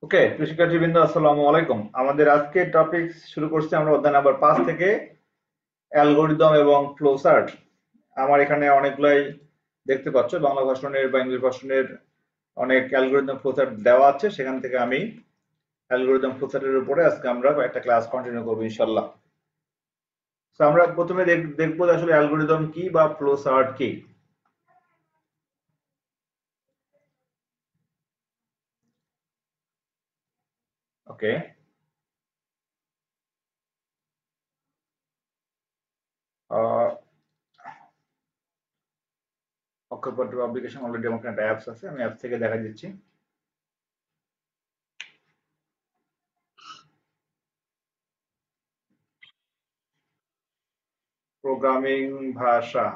ওকে, প্রিয় শিক্ষার্থীবৃন্দ, আসসালামু আলাইকুম। আমাদের আজকের টপিক শুরু করছি আমরা অধ্যায় নাম্বার 5 থেকে, অ্যালগরিদম এবং ফ্লোচার্ট। আমার এখানে অনেকগুলাই দেখতে পাচ্ছ, বাংলা ভার্সনের বা ইংলিশ ভার্সনের অনেক অ্যালগরিদম ফ্লোচার্ট দেওয়া আছে। সেখান থেকে আমি অ্যালগরিদম ফ্লোচার্টের উপরে আজকে আমরা একটা ক্লাস কন্টিনিউ করবো ইনশাল্লাহ। তো আমরা প্রথমে দেখবো যে আসলে অ্যালগরিদম কি বা ফ্লোচার্ট কি। ওকে, অক্ষরপত্র পাবলিকেশন অলরেডি আমার একটা অ্যাপস আছে, আমি অ্যাপস থেকে দেখা দিচ্ছি। প্রোগ্রামিং ভাষা,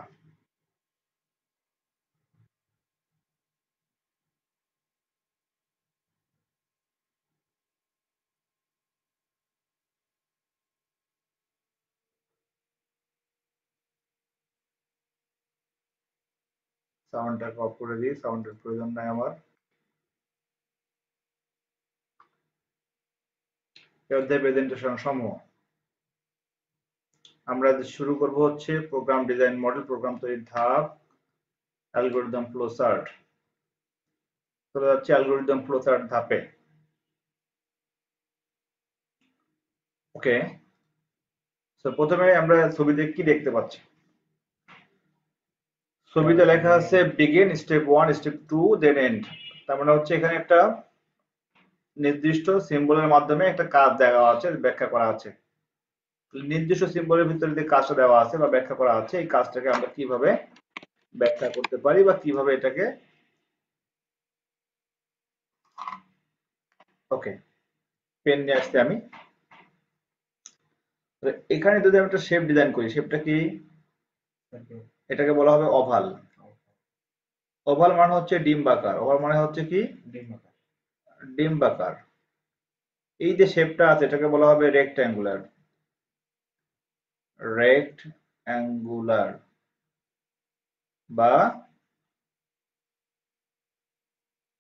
সাউন্ডটাকে অফ করে দিই, সাউন্ডের প্রয়োজন নাই আমার। এই অধ্যায় প্রেজেন্টেশন সমূহ আমরা শুরু করব হচ্ছে প্রোগ্রাম ডিজাইন মডেল, প্রোগ্রাম তৈরির ধাপ, অ্যালগরিদম ফ্লোচার্ট। চলে যাচ্ছে অ্যালগরিদম ফ্লোচার্ট ধাপে। ওকে, তো প্রথমে আমরা ছবিতে কি দেখতে পাচ্ছি? ছবিতে লেখা আছে begin, step 1, step 2, then end. তার মানে হচ্ছে এখানে একটা নির্দিষ্ট সিম্বলের মাধ্যমে একটা কাজ দেওয়া আছে, ব্যাখ্যা করা আছে। নির্দিষ্ট সিম্বলের ভিতরে যে কাজটা দেওয়া আছে বা ব্যাখ্যা করা আছে, এই কাজটাকে আমরা কিভাবে ব্যাখ্যা করতে পারি বা কিভাবে এটাকে। ওকে, পেন নিয়ে আসছি আমি। তো এখানে যদি আমি একটা শেপ ডিজাইন করি, শেপটা কি? এটাকে বলা হবে ওভাল। ওভাল মানে হচ্ছে ডিম্বাকার। ওভাল মানে হচ্ছে কি? ডিম্বাকার। এই যে শেপটা আছে এটাকে বলা হবে রেক্ট্যাঙ্গুলার। রেক্ট্যাঙ্গুলার বা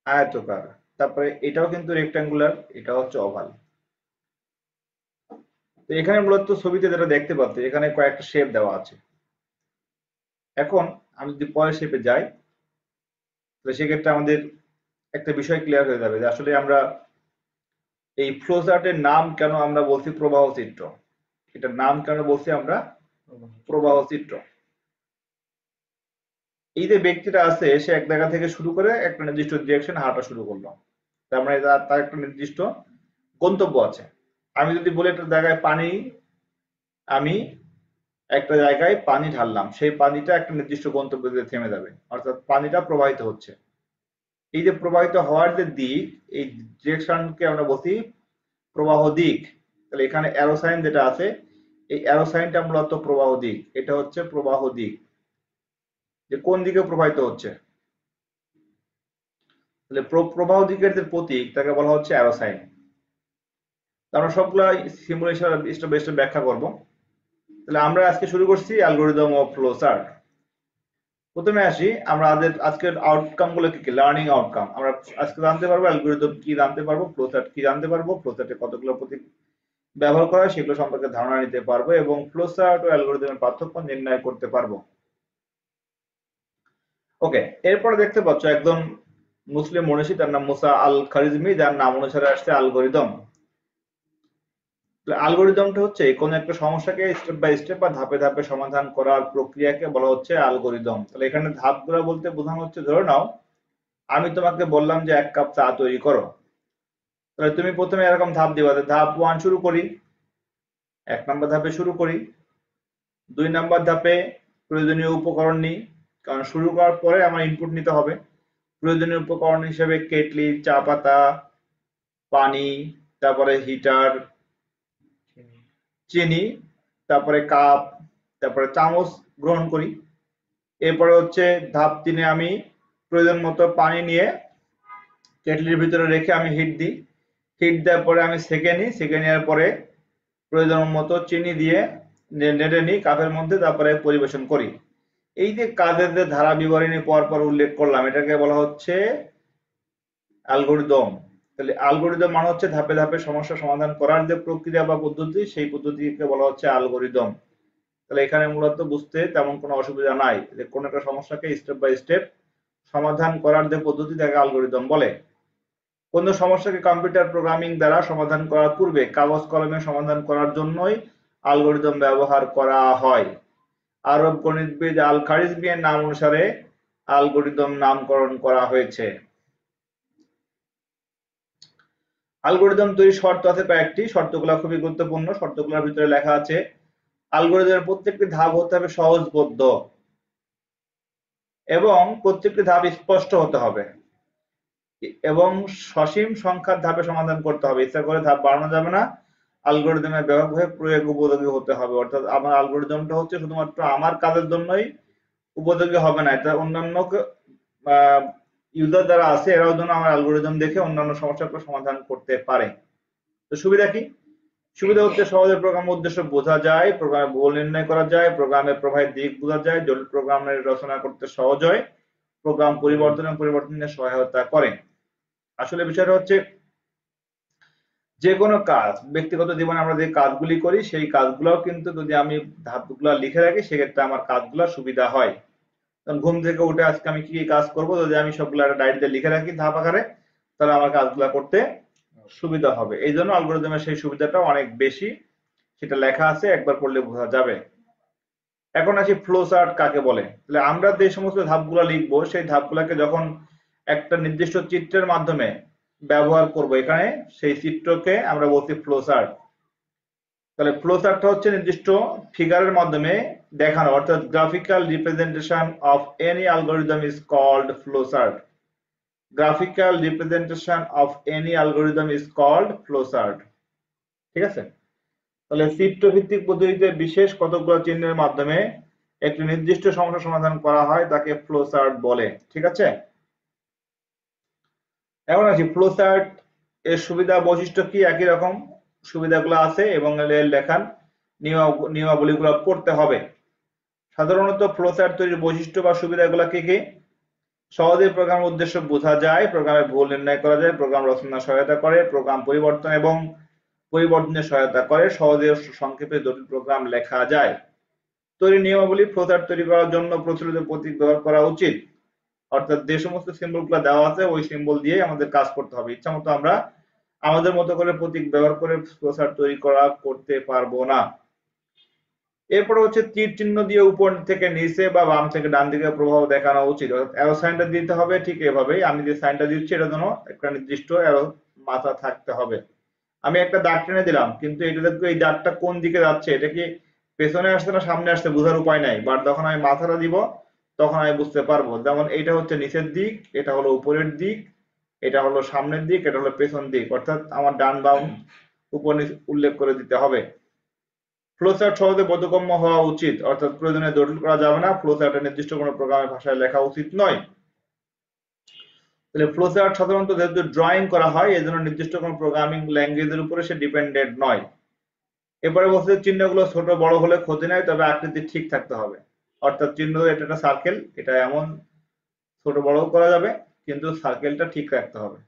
আয়তকার। তারপরে এটাও কিন্তু রেক্ট্যাঙ্গুলার, এটা হচ্ছে ওভাল। তো এখানে মূলত ছবিতে যেটা দেখতে পাচ্ছি, এখানে কয়েকটা শেপ দেওয়া আছে। এখন আমি যদি পরের শেপে যাই, তাহলে সেক্ষেত্রে আমাদের একটা বিষয় ক্লিয়ার হয়ে যাবে যে আসলে আমরা এই ফ্লোচার্টের নাম কেন আমরা বলছি প্রবাহ চিত্র। এটার নাম কেন বলছি আমরা প্রবাহ চিত্র? এই যে ব্যক্তিটা আছে, সে এক জায়গা থেকে শুরু করে একটা নির্দিষ্ট ডিরেকশন হাঁটা শুরু করলো। তার মানে তার একটা নির্দিষ্ট গন্তব্য আছে। আমি যদি বলি একটা জায়গায় পানি, আমি একটা জায়গায় পানি ঢাললাম, সেই পানিটা একটা নির্দিষ্ট গন্তব্যে থেমে যাবে, অর্থাৎ পানিটা প্রবাহিত হচ্ছে। এই যে প্রবাহিত হওয়ার যে দিক, এই ডিরেকশনকে আমরা বলছি প্রবাহ দিক। তাহলে এখানে অ্যারো সাইন যেটা আছে, এই অ্যারো সাইনটা মূলত প্রবাহ দিক। এটা হচ্ছে প্রবাহ দিক, যে কোন দিকে প্রবাহিত হচ্ছে। তাহলে প্রবাহ দিকের যে প্রতীক তাকে বলা হচ্ছে অ্যারো সাইন। আমরা সবগুলা সিমুলেশন স্টেপ বাই স্টেপ ব্যাখ্যা করব। তাহলে আমরা আজকে শুরু করছি অ্যালগরিদম অফ ফ্লো চার্ট। প্রথমে আসি, আমরা আজকের আউটকাম গুলো কি কি, লার্নিং আউটকাম। আমরা আজকে জানতে পারবো অ্যালগরিদম কি, জানতে পারবো ফ্লো চার্ট কি, জানতে পারবো ফ্লো চার্টে কতগুলো প্রতীক ব্যবহার করা হয় সেগুলো সম্পর্কে ধারণা নিতে পারবো, এবং ফ্লো চার্ট ও অ্যালগরিদমের পার্থক্য নির্ণয় করতে পারবো। ওকে, এরপরে দেখতে পাচ্ছ একজন মুসলিম মনীষী, তার নাম মুসা আল খারিজমি, যার নাম অনুসারে আসছে অ্যালগরিদম। অ্যালগরিদমটা হচ্ছে কোন একটা সমস্যাকে স্টেপ বাই স্টেপ বা ধাপে ধাপে সমাধান করার প্রক্রিয়াকে বলা হচ্ছে অ্যালগরিদম। তাহলে এখানে ধাপগুলো বলতে বোঝানো হচ্ছে, ধরে নাও আমি তোমাকে বললাম যে 1 কাপ চা তৈরি করো। তাহলে তুমি প্রথমে এরকম ধাপ দিবা, ধাপ 1 শুরু করি, 1 নম্বর ধাপে শুরু করি। 2 নম্বর ধাপে প্রয়োজনীয় উপকরণ নিই, কারণ শুরু করার পরে আমার ইনপুট নিতে হবে। প্রয়োজনীয় উপকরণ হিসেবে কেটলি, চা পাতা, পানি, তারপরে হিটার, চিনি, তারপরে কাপ, তারপরে চামচ গ্রহণ করি। এরপরে হচ্ছে ধাপ 3-এ আমি প্রয়োজন মতো পানি নিয়ে কেটলির ভিতরে রেখে আমি হিট দিই। হিট দেওয়ার পরে আমি সেঁকে নিই, সেঁকে নেওয়ার পরে প্রয়োজন মতো চিনি দিয়ে নেড়ে নিই কাপের মধ্যে, তারপরে পরিবেশন করি। এই যে কাজের যে ধারা বিবরণী পর পর উল্লেখ করলাম, এটাকে বলা হচ্ছে অ্যালগরিদম। তাহলে অ্যালগরিদম মানে হচ্ছে ধাপে ধাপে সমস্যা সমাধান করার যে প্রক্রিয়া বা পদ্ধতি, সেই পদ্ধতিকে বলা হচ্ছে অ্যালগরিদম। তাহলে এখানে মূলত বুঝতে তেমন কোনো অসুবিধা নাই, যে কোনো একটা সমস্যাকে স্টেপ বাই স্টেপ সমাধান করার যে পদ্ধতি তাকে অ্যালগরিদম বলে। কোনো সমস্যাকে কম্পিউটার প্রোগ্রামিং দ্বারা সমাধান করার পূর্বে কাগজ কলমে সমাধান করার জন্যই অ্যালগরিদম ব্যবহার করা হয়। আরব গণিতবিদ আল খারিজমি এর নাম অনুসারে অ্যালগরিদম নামকরণ করা হয়েছে। অ্যালগরিদম তৈরির শর্ত আছে কয়েকটি, শর্তগুলো খুবই গুরুত্বপূর্ণ। শর্তগুলোর ভিতরে লেখা আছে অ্যালগরিদমের প্রত্যেকটি ধাপ হতে হবে সহজবোধ্য এবং প্রত্যেকটি ধাপ স্পষ্ট হতে হবে এবং সসীম সংখ্যার ধাপে সমাধান করতে হবে। ইচ্ছা করে ধাপ বাড়ানো যাবে না। অ্যালগরিদমের ব্যাপকভাবে প্রয়োগ উপযোগী হতে হবে, অর্থাৎ আমার অ্যালগরিদমটা হচ্ছে শুধুমাত্র আমার কাজের জন্যই উপযোগী হবে না, এটা অন্যান্য ইউজার যারা আছে এরাও যেন আমার অ্যালগরিদম দেখে অন্যান্য সমস্যাগুলো সমাধান করতে পারে। তো সুবিধা কি? সুবিধা হচ্ছে সহজে প্রোগ্রামের উদ্দেশ্য বোঝা যায়, প্রোগ্রামের ভুল নির্ণয় করা যায়, প্রোগ্রামের প্রবাহের দিক বোঝা যায়, জটিল প্রোগ্রামের রচনা করতে সহজ হয়, প্রোগ্রাম পরিবর্তনে সহায়তা করে। আসলে বিষয়টা হচ্ছে যে কোনো কাজ, ব্যক্তিগত জীবনে আমরা যে কাজগুলি করি সেই কাজগুলোও কিন্তু যদি আমি ধাপগুলো লিখে রাখি সেক্ষেত্রে আমার কাজগুলো সুবিধা হয়। ঘুম থেকে উঠে আজকে আমি কি কি কাজ করব, যদি আমি সবগুলো একটা ডায়েরিতে লিখে রাখি ধাপ আকারে, তাহলে আমার কাজগুলো করতে সুবিধা হবে। এই জন্য অ্যালগরিদমের সেই সুবিধাটা অনেক বেশি, সেটা লেখা আছে, একবার পড়লে বোঝা যাবে। এখন আসি ফ্লো চার্ট কাকে বলে। তাহলে আমরা যে সমস্ত ধাপগুলো লিখবো সেই ধাপগুলোকে যখন একটা নির্দিষ্ট চিত্রের মাধ্যমে ব্যবহার করব, এখানে সেই চিত্রকে আমরা বলছি ফ্লো চার্ট। তাহলে ফ্লো চার্টটা হচ্ছে নির্দিষ্ট ফিগারের মাধ্যমে দেখানো, অর্থাৎ graphical representation of any algorithm is called flow chart. Graphical representation of any algorithm is called flow chart. ঠিক আছে? তাহলে চিত্রভিত্তিক পদ্ধতিতে বিশেষ কতগুলো চিহ্নের মাধ্যমে একটি নির্দিষ্ট সমস্যা সমাধান করা হয় তাকে ফ্লো চার্ট বলে। ঠিক আছে? এখন আসি ফ্লো চার্ট এর সুবিধা বৈশিষ্ট্য কি। একই রকম সুবিধাগুলো আছে এবং এর লেখার নিয়মাবলীগুলো পড়তে হবে। সাধারণত ফ্লো চার্ট তৈরির বৈশিষ্ট্য বা সুবিধাগুলো কি কি? সহজে প্রোগ্রামের উদ্দেশ্য বোঝা যায়, প্রোগ্রামের ভুল নির্ণয় করা যায়, প্রোগ্রাম রচনা সহায়তা করে, প্রোগ্রাম পরিবর্তন এবং পরিবর্তনে সহায়তা করে, সহজে সংক্ষেপে জটিল প্রোগ্রাম লেখা যায়। তৈরি নিয়মাবলী। ফ্লো চার্ট তৈরি করার জন্য প্রচলিত প্রতীক ব্যবহার করা উচিত, অর্থাৎ যে সমস্ত সিম্বলগুলো দেওয়া আছে ওই সিম্বল দিয়ে আমাদের কাজ করতে হবে। ইচ্ছা মতো আমরা আমাদের মতো করে প্রতীক ব্যবহার করে ফ্লো চার্ট তৈরি করতে পারবো না। এরপরে হচ্ছে তীর চিহ্ন দিয়ে উপর থেকে নিচে বা বাম থেকে ডান দিকে প্রভাব দেখানো উচিত, অর্থাৎ অ্যারো সাইনটা দিতে হবে। ঠিক এভাবেই আমি যে সাইনটা দিচ্ছি এটা যেন একটা নির্দিষ্ট অ্যারো মাথা থাকতে হবে। আমি একটা দাগ টেনে দিলাম, কিন্তু এটা দেখবো এই দাগটা কোন দিকে যাচ্ছে, এটা কি পেছনে আসছে না সামনে আসছে বোঝার উপায় নাই, বাট যখন আমি মাথাটা দিব তখন আমি বুঝতে পারবো। যেমন এইটা হচ্ছে নিচের দিক, এটা হলো উপরের দিক, এটা হলো সামনের দিক, এটা হলো পেছন দিক, অর্থাৎ আমার ডান বাম উপর নিচে উল্লেখ করে দিতে হবে। ফ্লোচার্ট সহজে বোধগম্য হওয়া উচিত, অর্থাৎ প্রয়োজনে জটিল করা যাবে না। ফ্লোচার্টে নির্দিষ্ট কোনো প্রোগ্রামের ভাষায় লেখা উচিত নয়। তাহলে ফ্লোচার্ট সাধারণত যেহেতু ড্রয়িং করা হয় এই জন্য নির্দিষ্ট কোনো প্রোগ্রামিং ল্যাঙ্গুয়েজের উপরে সে ডিপেন্ডেন্ট নয়। এরপরে বলছে চিহ্নগুলো ছোট বড় হলে ক্ষতি নাই, তবে আকৃতি ঠিক থাকতে হবে। অর্থাৎ চিহ্ন, এটা একটা সার্কেল, এটা এমন ছোট বড় করা যাবে কিন্তু সার্কেলটা ঠিক রাখতে হবে।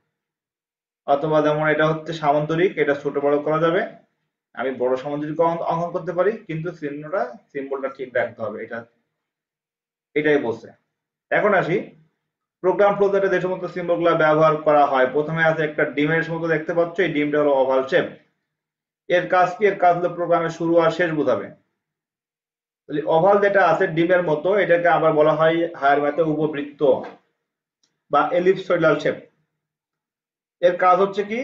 অথবা যেমন এটা হচ্ছে সামান্তরিক, এটা ছোট বড় করা যাবে, আমি বড় সামান্তরিক অঙ্কন করতে পারি, কিন্তু সিম্বলটা ঠিক রাখতে হবে। এটাই বলছে। এখন আসি প্রোগ্রাম ফ্লোচার্টে যে সমস্ত সিম্বলগুলো ব্যবহার করা হয়। প্রথমে আছে একটা ডিমের মতো দেখতে পাচ্ছ, এই ডিমটা হলো ওভাল শেপ। এর কাজ কি? এর কাজ হলো প্রোগ্রামের শুরু আর শেষ বোঝাবে। তাহলে ওভাল যেটা আছে ডিমের মতো, এটাকে আবার বলা হয় হায়ার ম্যাথে উপবৃত্ত বা এলিপসয়েডাল শেপ। এর কাজ হচ্ছে কি?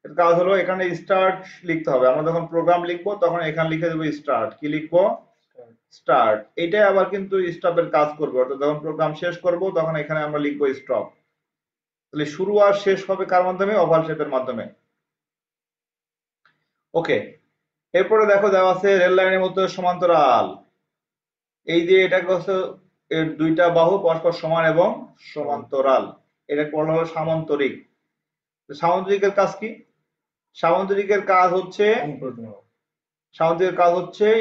এর কাজ হলো এখানে স্টার্ট লিখতে হবে। আমরা যখন প্রোগ্রাম লিখবো তখন এখানে লিখে দেবো স্টার্ট। কি লিখবো? স্টার্ট। এটাই আবার কিন্তু স্টপের কাজ করবে, অর্থাৎ যখন প্রোগ্রাম শেষ করব তখন এখানে আমরা লিখবো স্টপ। তাহলে শুরু আর শেষ হবে কার মাধ্যমে? ওভাল শেপের মাধ্যমে। ওকে, এরপরে দেখো দেওয়া আছে রেল লাইনের মতো সমান্তরাল। এই যে এটাকে হচ্ছে এর দুইটা বাহু পরস্পর সমান এবং সমান্তরাল, এটাকে বলা হয় সামান্তরিক। সামান্তরিকের কাজ কি? সামান্তরিকের কাজ হচ্ছে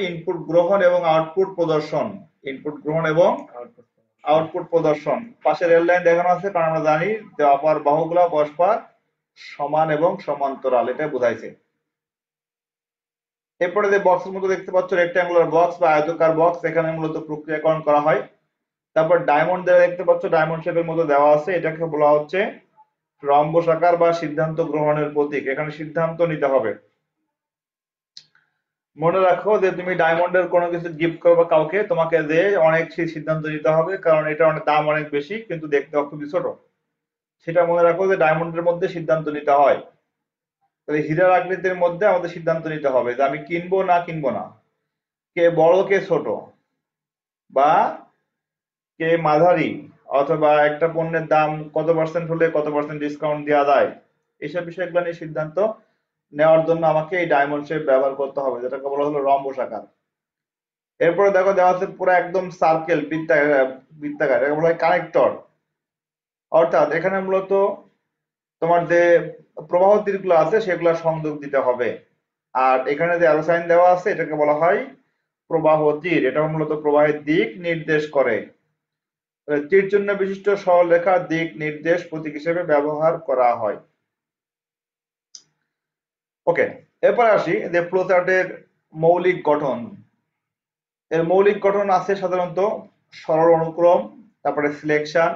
ইনপুট গ্রহণ এবং আউটপুট প্রদর্শন। ইনপুট গ্রহণ এবং আউটপুট প্রদর্শন। পাশে রেল লাইন দেখানো আছে, কারণ আমরা জানি যে অপর বাহুগুলো পরস্পর সমান এবং সমান্তরাল, এটা বোঝাইছে। এরপরে যে বক্সের মতো দেখতে পাচ্ছ রেক্ট্যাঙ্গুলার বক্স বা আয়তাকার বক্স, এখানে মূলত প্রক্রিয়াকরণ করা হয়। তারপর ডায়মন্ড দেওয়া দেখতে পাচ্ছ, ডায়মন্ড শেপের মতো দেওয়া আছে, এটাকে বলা হচ্ছে রম্বস আকার বা সিদ্ধান্ত গ্রহণের প্রতীক। এখানে সিদ্ধান্ত নিতে হবে। মনে রাখো যে তুমি ডায়মন্ডের কোনো কিছু গিফট করবে কাউকে, তোমাকে যে অনেক সেই সিদ্ধান্ত নিতে হবে, কারণ এটা অনেক দাম অনেক বেশি কিন্তু দেখতে খুবই ছোট। সেটা মনে রাখো যে ডায়মন্ডের মধ্যে সিদ্ধান্ত নিতে হয়। তাহলে হীরার আকৃতির মধ্যে আমাদের সিদ্ধান্ত নিতে হবে যে আমি কিনবো না কিনবো না, কে বড় কে ছোট, বা কে মাঝারি, অথবা একটা পণ্যের দাম কত পার্সেন্ট হলে কত পার্সেন্ট ডিসকাউন্ট দেওয়া যায়, এইসব বিষয়গুলো নিয়ে সিদ্ধান্ত নেওয়ার জন্য আমাকে এই ডায়মন্ড শেপ ব্যবহার করতে হবে, যেটাকে বলা হলো রম্বস আকার। এরপরে দেখো দেওয়া আছে পুরো একদম সার্কেল, বৃত্তাকার, এটাকে বলা হয় কানেক্টর। অর্থাৎ এখানে মূলত তোমার যে প্রবাহ তীরগুলো আছে সেগুলো সংযোগ দিতে হবে। আর এখানে যে অ্যারো সাইন দেওয়া আছে এটাকে বলা হয় প্রবাহ তীর, এটা মূলত প্রবাহের দিক নির্দেশ করে। তীর চিহ্ন বিশিষ্ট সরলরেখার দিক নির্দেশ প্রতীক হিসেবে ব্যবহার করা হয়। ওকে, এরপর আসি যে ফ্লোচার্টের মৌলিক গঠন। এর মৌলিক গঠন আছে সাধারণত সরল অনুক্রম, তারপরে সিলেকশন,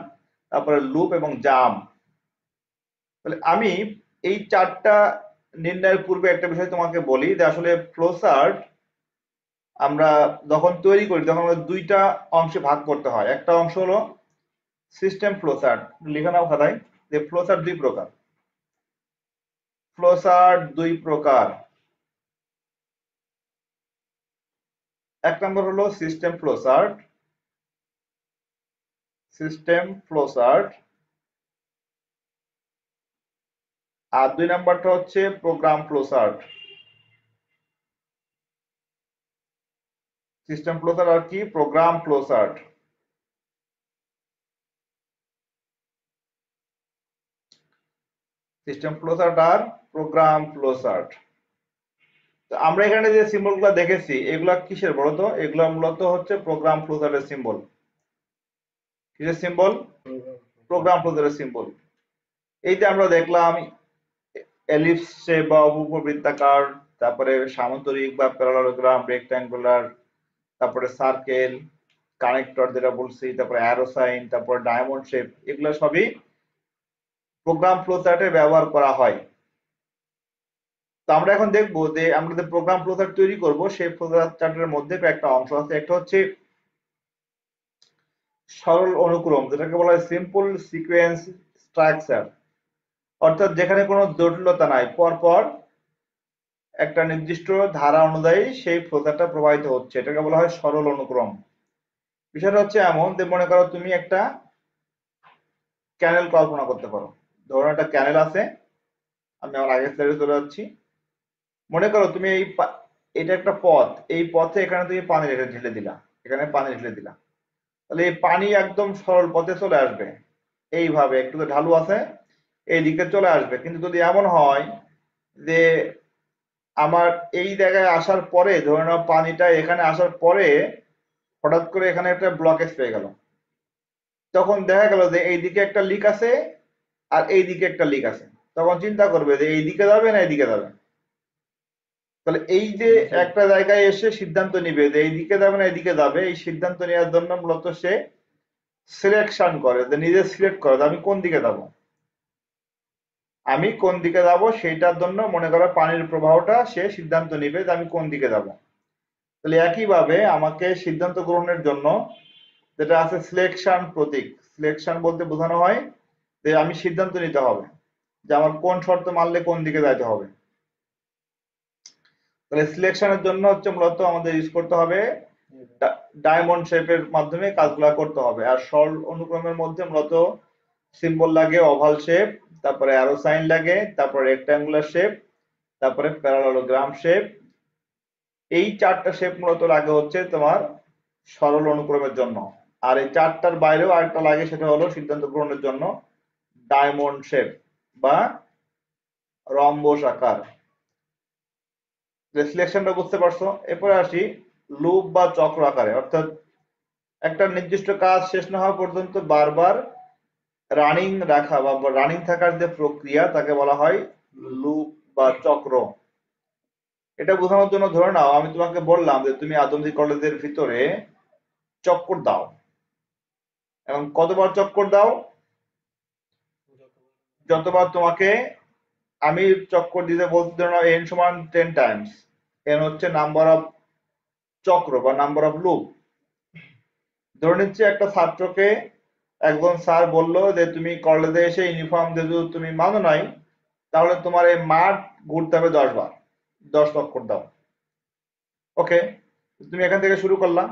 তারপরে লুপ এবং জাম। তাহলে আমি এই চারটা নির্ণয়ের পূর্বে একটা বিষয় তোমাকে বলি যে আসলে ফ্লোচার্ট আমরা যখন তৈরি করি তখন আমাদের দুইটা অংশে ভাগ করতে হয়। একটা অংশ হলো সিস্টেম ফ্লোচার্ট, লিখে নাও খাতায় যে ফ্লোচার্ট দুই প্রকার। ফ্লোচার্ট দুই প্রকার। এক নম্বর হলো সিস্টেম ফ্লোচার্ট, সিস্টেম ফ্লোচার্ট। আর দুই নাম্বারটা হচ্ছে প্রোগ্রাম ফ্লোচার্ট। সিস্টেম ফ্লোচার্ট আর কি প্রোগ্রাম ফ্লোচার্ট। সিস্টেম ফ্লোচার্ট আর প্রোগ্রাম ফ্লোচার্ট। আমরা এখানে যে সিম্বল গুলা দেখেছি এগুলা কিসের বলতো? এগুলা মূলত হচ্ছে প্রোগ্রাম ফ্লোচার্টের সিম্বল। কিসের সিম্বল? প্রোগ্রাম ফ্লোচার্টের সিম্বল। এই যে আমরা দেখলাম এলিপস শেপ বা উপবৃত্তাকার, তারপরে সামান্তরিক বা প্যারালোগ্রাম, রেক্ট্যাঙ্গুলার, তারপরে সার্কেল, কানেক্টর যেটা বলছি, তারপরে অ্যারো সাইন, তারপরে ডায়মন্ড শেপ, এগুলো সবই প্রোগ্রাম ফ্লোচার্টে ব্যবহার করা হয়। তো আমরা এখন দেখবো যে আমরা যে প্রোগ্রাম ফ্লোচার্ট তৈরি করব সেই ফ্লোচার্টের মধ্যে কয়েকটা অংশ আছে। একটা হচ্ছে সরল অনুক্রম, যেটাকে বলা হয় সিম্পল সিকোয়েন্স স্ট্রাকচার, অর্থাৎ যেখানে কোনো জটিলতা নাই, পরপর একটা নির্দিষ্ট ধারা অনুযায়ী সেই ফ্লোচার্টটা প্রবাহিত হচ্ছে, এটাকে বলা হয় সরল অনুক্রম। বিষয়টা হচ্ছে এমন যে মনে করো তুমি একটা ক্যানেল কল্পনা করতে পারো। ধরুন একটা ক্যানেল আছে, আমি আমার আগের স্লাইডে চলে যাচ্ছি। মনে করো তুমি এটা একটা পথ, এই পথে এখানে তুমি পানি ঢেলে দিলা, এখানে পানি ঢেলে দিলা, তাহলে এই পানি একদম সরল পথে চলে আসবে, এইভাবে একটু তো ঢালু আছে, এই দিকে চলে আসবে। কিন্তু যদি এমন হয় যে আমার এই জায়গায় আসার পরে, ধরে নাও পানিটা এখানে আসার পরে হঠাৎ করে এখানে একটা ব্লকেজ পেয়ে গেল, তখন দেখা গেল যে এই দিকে একটা লিক আছে আর এই দিকে একটা লিক আছে, তখন চিন্তা করবে যে এই দিকে যাবে না এইদিকে যাবে। তাহলে এই যে একটা জায়গায় এসে সিদ্ধান্ত নিবে যে এই দিকে যাবে না এদিকে যাবে, এই সিদ্ধান্ত নেওয়ার জন্য মূলত সে সিলেকশন করে, যে নিজে সিলেক্ট করে যে আমি কোন দিকে যাব, আমি কোন দিকে যাব সেইটার জন্য মনে করো পানির প্রবাহটা সে সিদ্ধান্ত নিবে যে আমি কোন দিকে যাব। তাহলে একইভাবে আমাকে সিদ্ধান্ত গ্রহণের জন্য যেটা আছে সিলেকশন প্রতীক, সিলেকশন বলতে বোঝানো হয় যে আমি সিদ্ধান্ত নিতে হবে যে আমার কোন শর্ত মানলে কোন দিকে যাইতে হবে। তাহলে সিলেকশনের জন্য হচ্ছে মূলত আমাদের ইউজ করতে হবে ডায়মন্ড শেপের মাধ্যমে কাজগুলা করতে হবে। আর সরল অনুক্রমের মধ্যে মূলত সিম্বল লাগে ওভাল শেপ, তারপরে অ্যারো সাইন লাগে, তারপরে রেক্ট্যাঙ্গুলার শেপ, তারপরে প্যারালোগ্রাম শেপ। এই চারটা শেপ মূলত লাগে হচ্ছে তোমার সরল অনুক্রমের জন্য। আর এই চারটার বাইরেও আরেকটা লাগে, সেটা হলো সিদ্ধান্ত গ্রহণের জন্য ডায়মন্ড শেপ বা রম্বস আকার। সিলেকশনটা বুঝতে পারছো? এরপরে আসি লুপ বা চক্র আকারে, অর্থাৎ একটা নির্দিষ্ট কাজ শেষ না হওয়া পর্যন্ত বারবার রানিং রাখা বা রানিং থাকার যে প্রক্রিয়া তাকে বলা হয় লুপ বা চক্র। এটা বোঝানোর জন্য ধরে নাও আমি তোমাকে বললাম যে তুমি আদমজী কলেজের ভিতরে চক্কর দাও, এবং কতবার চক্কর দাও? যতবার তোমাকে আমি চক্কর দিতে বলছি, ধরে নাও n সমান 10 টাইমস। n হচ্ছে নাম্বার অফ চক্র বা নাম্বার অফ লুপ। ধরে নিচ্ছি একটা ছাত্রকে একজন স্যার বললো যে তুমি কলেজে এসে ইউনিফর্ম যেহেতু তুমি মানো নাই, তাহলে তোমার এই মাঠ ঘুরতে হবে 10 বার, 10 চক্কর দাও। ওকে, তুমি এখান থেকে শুরু করলা,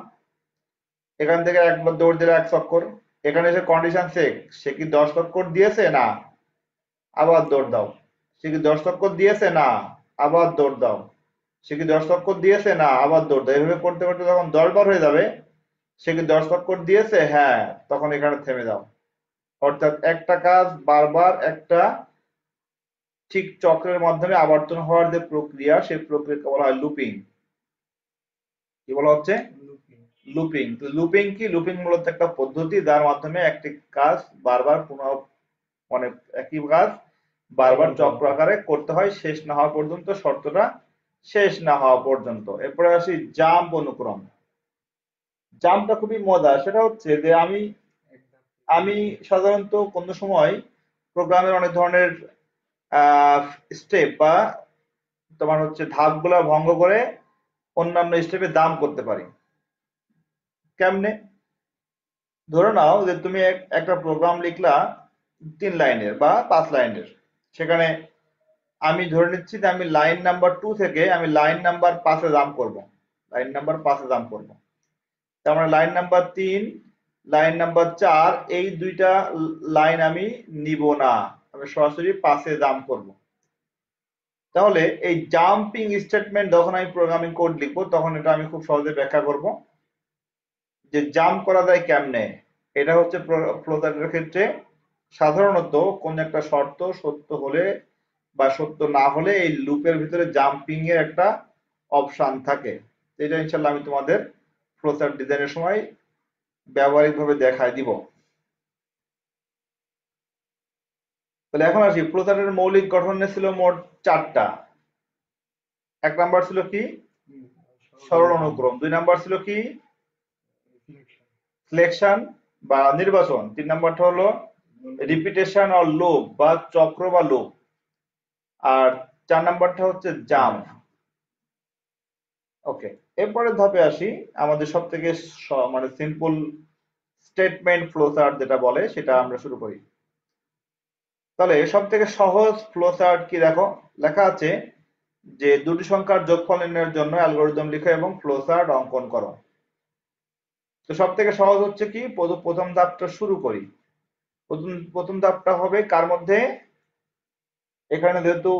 এখান থেকে একবার দৌড় দিলে 1 চক্কর, এখানে এসে কন্ডিশন চেক, সে কি 10 চক্কর দিয়েছে? না, আবার দৌড় দাও। সে কি 10 চক্কর দিয়েছে? না, আবার দৌড় দাও। সে কি 10 চক্কর দিয়েছে? না, আবার দৌড় দাও। এভাবে করতে করতে যখন 10 বার হয়ে যাবে, সে কি 10 চক্কর দিয়েছে? হ্যাঁ, তখন এখানে থেমে দাও। অর্থাৎ একটা কাজ বারবার একটা ঠিক চক্রের মাধ্যমে আবর্তন হওয়ার যে প্রক্রিয়া, সেই প্রক্রিয়াকে বলা হয় লুপিং। কি বলা হচ্ছে? লুপিং। তো লুপিং কি? লুপিং মূলত একটা পদ্ধতি যার মাধ্যমে একটি কাজ বারবার মানে একই কাজ বারবার চক্র আকারে করতে হয় শেষ না হওয়া পর্যন্ত, শর্তটা শেষ না হওয়া পর্যন্ত। এরপরে আসি জাম্প অনুক্রম। জাম্পটা খুবই মজা। সেটা হচ্ছে যে আমি আমি সাধারণত কোনো সময় প্রোগ্রামের অনেক ধরনের স্টেপ বা তোমার হচ্ছে ধাপগুলা ভঙ্গ করে অন্যান্য স্টেপে জাম্প করতে পারি। কেমনে? ধরে নাও যে তুমি একটা প্রোগ্রাম লিখলা 3 লাইনের বা 5 লাইনের, সেখানে আমি ধরে নিচ্ছি যে আমি লাইন নাম্বার 2 থেকে আমি লাইন নাম্বার 5 এ জাম্প করব, লাইন নাম্বার 5 এ জাম্প করব। তার মানে লাইন নাম্বার 3, লাইন নাম্বার 4, এই দুইটা লাইন আমি নিব না, আমি সরাসরি 5 এ জাম্প করব। তাহলে এই জাম্পিং স্টেটমেন্ট যখন আমি প্রোগ্রামিং কোড লিখবো, তখন এটা আমি খুব সহজে ব্যাখ্যা করব যে জাম্প করা যায় কেমনে। এটা হচ্ছে ফ্লোচার্টের ক্ষেত্রে সাধারণত কোন একটা শর্ত সত্য হলে বা সত্য না হলে এই লুপের ভিতরে জাম্পিং এর একটা অপশন থাকে। এটা ইনশাল্লাহ আমি তোমাদের ফ্লোচার্ট ডিজাইনের সময় ব্যবহারিকভাবে দেখায় দিব। তাহলে এখন আসি, ফ্লোচার্টের মৌলিক গঠন ছিল মোট 4টা। 1 নাম্বার ছিল কি? সরল অনুক্রম। 2 নাম্বার ছিল কি? সিলেকশন বা নির্বাচন। 3 নাম্বারটা হলো রিপিটেশন অর লুপ বা চক্র বা লুপ। আর 4 নাম্বারটা হচ্ছে জাম্প। ওকে, এরপরের ধাপে আসি, আমাদের সব থেকে মানে সিম্পল স্টেটমেন্ট ফ্লোচার্ট যেটা বলে সেটা আমরা শুরু করি। তাহলে সব থেকে সহজ ফ্লোচার্ট কি? দেখো লেখা আছে যে দুটি সংখ্যার যোগফল নির্ণয়ের জন্য অ্যালগরিদম লিখো এবং ফ্লোচার্ট অঙ্কন করো। তো সব থেকে সহজ হচ্ছে কি? প্রথম ধাপটা শুরু করি। প্রথম ধাপটা হবে কার মধ্যে? এখানে যেহেতু